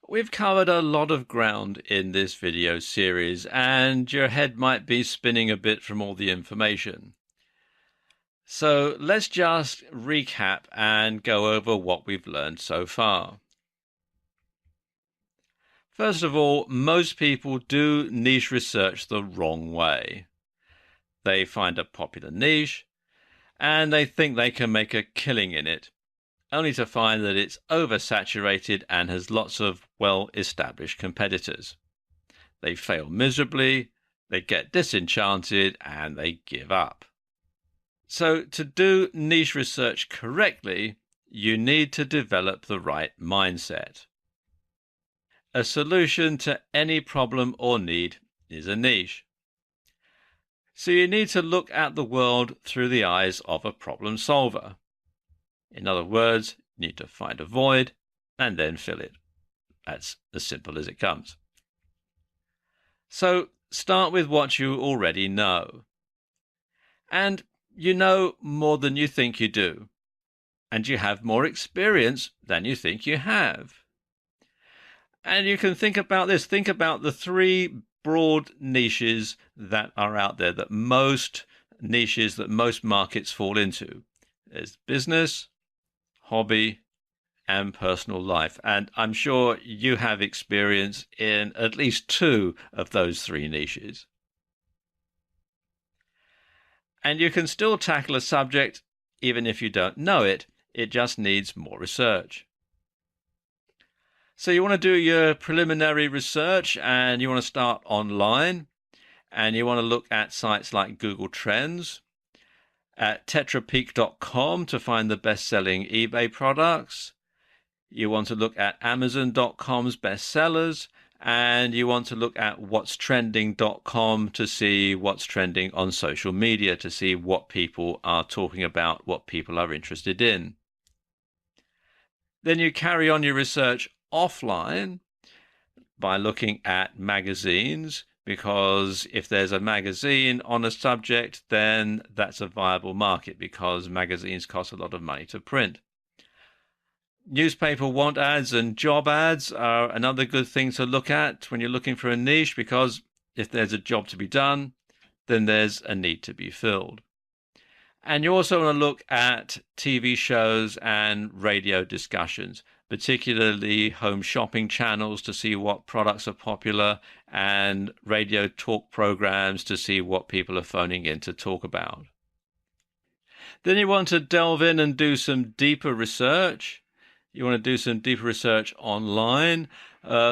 We've covered a lot of ground in this video series, and your head might be spinning a bit from all the information. So let's just recap and go over what we've learned so far. First of all, most people do niche research the wrong way. They find a popular niche, and they think they can make a killing in it, only to find that it's oversaturated and has lots of well-established competitors. They fail miserably, they get disenchanted, and they give up. So to do niche research correctly, you need to develop the right mindset. A solution to any problem or need is a niche. So you need to look at the world through the eyes of a problem solver. In other words, you need to find a void and then fill it. That's as simple as it comes. So start with what you already know. And you know more than you think you do. And you have more experience than you think you have. And you can think about this. Think about the three broad niches that are out there, that most markets fall into. There's business, hobby, and personal life. And I'm sure you have experience in at least two of those three niches. And you can still tackle a subject even if you don't know it. It just needs more research. So you want to do your preliminary research, and you want to start online, and you want to look at sites like Google Trends, at tetrapeak.com to find the best-selling eBay products. You want to look at Amazon.com's bestsellers, and you want to look at whatstrending.com to see what's trending on social media, to see what people are talking about, what people are interested in. Then you carry on your research offline by looking at magazines, because if there's a magazine on a subject, then that's a viable market, because magazines cost a lot of money to print. Newspaper want ads and job ads are another good thing to look at when you're looking for a niche, because if there's a job to be done, then there's a need to be filled. And you also want to look at TV shows and radio discussions, particularly home shopping channels to see what products are popular, and radio talk programs to see what people are phoning in to talk about. Then you want to delve in and do some deeper research. You want to do some deeper research online.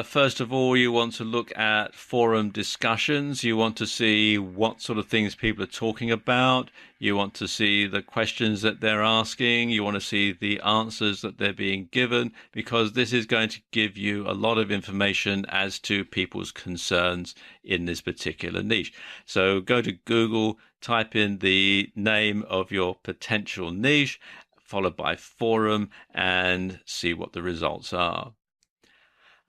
First of all, you want to look at forum discussions. You want to see what sort of things people are talking about. You want to see the questions that they're asking. You want to see the answers that they're being given, because this is going to give you a lot of information as to people's concerns in this particular niche. So go to Google, type in the name of your potential niche, followed by forum, and see what the results are.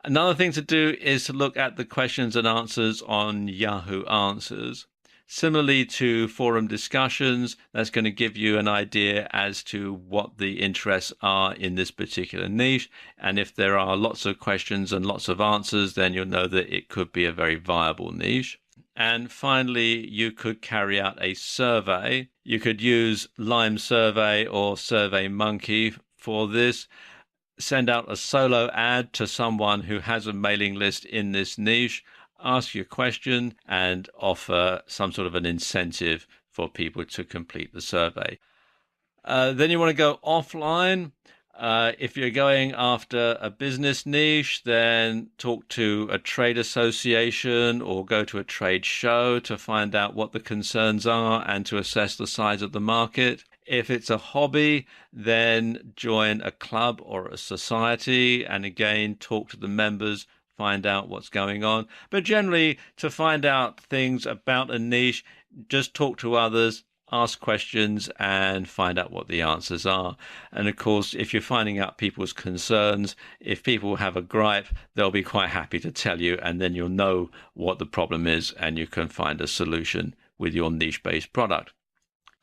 Another thing to do is to look at the questions and answers on Yahoo Answers. Similarly to forum discussions, that's going to give you an idea as to what the interests are in this particular niche. And if there are lots of questions and lots of answers, then you'll know that it could be a very viable niche. And finally, you could carry out a survey. You could use Lime Survey or SurveyMonkey for this. Send out a solo ad to someone who has a mailing list in this niche, ask your question, and offer some sort of an incentive for people to complete the survey. Then you want to go offline. If you're going after a business niche, then talk to a trade association or go to a trade show to find out what the concerns are and to assess the size of the market. If it's a hobby, then join a club or a society and again talk to the members, find out what's going on. But generally, to find out things about a niche, just talk to others, ask questions and find out what the answers are. And of course, if you're finding out people's concerns, if people have a gripe, they'll be quite happy to tell you, and then you'll know what the problem is and you can find a solution with your niche-based product.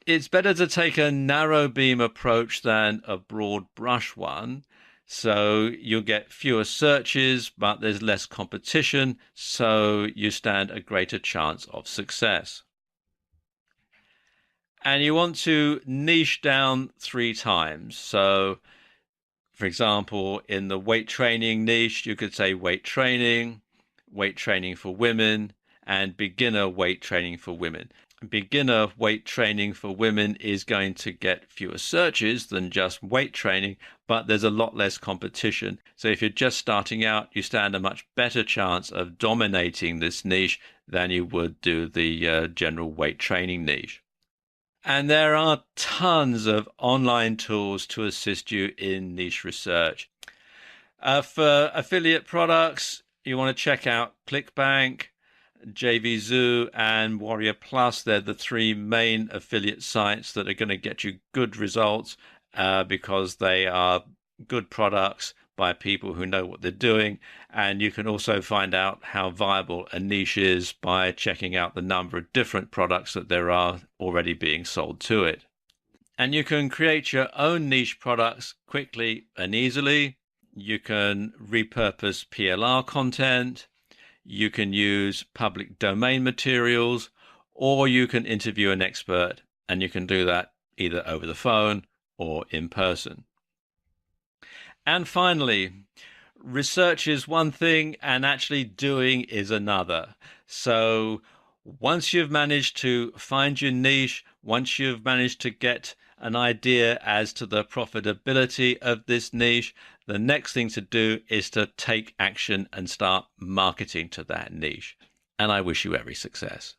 It's better to take a narrow beam approach than a broad brush one. So you'll get fewer searches, but there's less competition, so you stand a greater chance of success. And you want to niche down 3 times. So, for example, in the weight training niche, you could say weight training for women, and beginner weight training for women. Beginner weight training for women is going to get fewer searches than just weight training, but there's a lot less competition. So if you're just starting out, you stand a much better chance of dominating this niche than you would do the general weight training niche. And there are tons of online tools to assist you in niche research. For affiliate products, you want to check out ClickBank, JVZoo, and Warrior Plus. They're the 3 main affiliate sites that are going to get you good results because they are good products by people who know what they're doing. And you can also find out how viable a niche is by checking out the number of different products that there are already being sold to it. And you can create your own niche products quickly and easily. You can repurpose PLR content. You can use public domain materials, or you can interview an expert, and you can do that either over the phone or in person. And finally, research is one thing and actually doing is another. So once you've managed to find your niche, once you've managed to get an idea as to the profitability of this niche, the next thing to do is to take action and start marketing to that niche. And I wish you every success.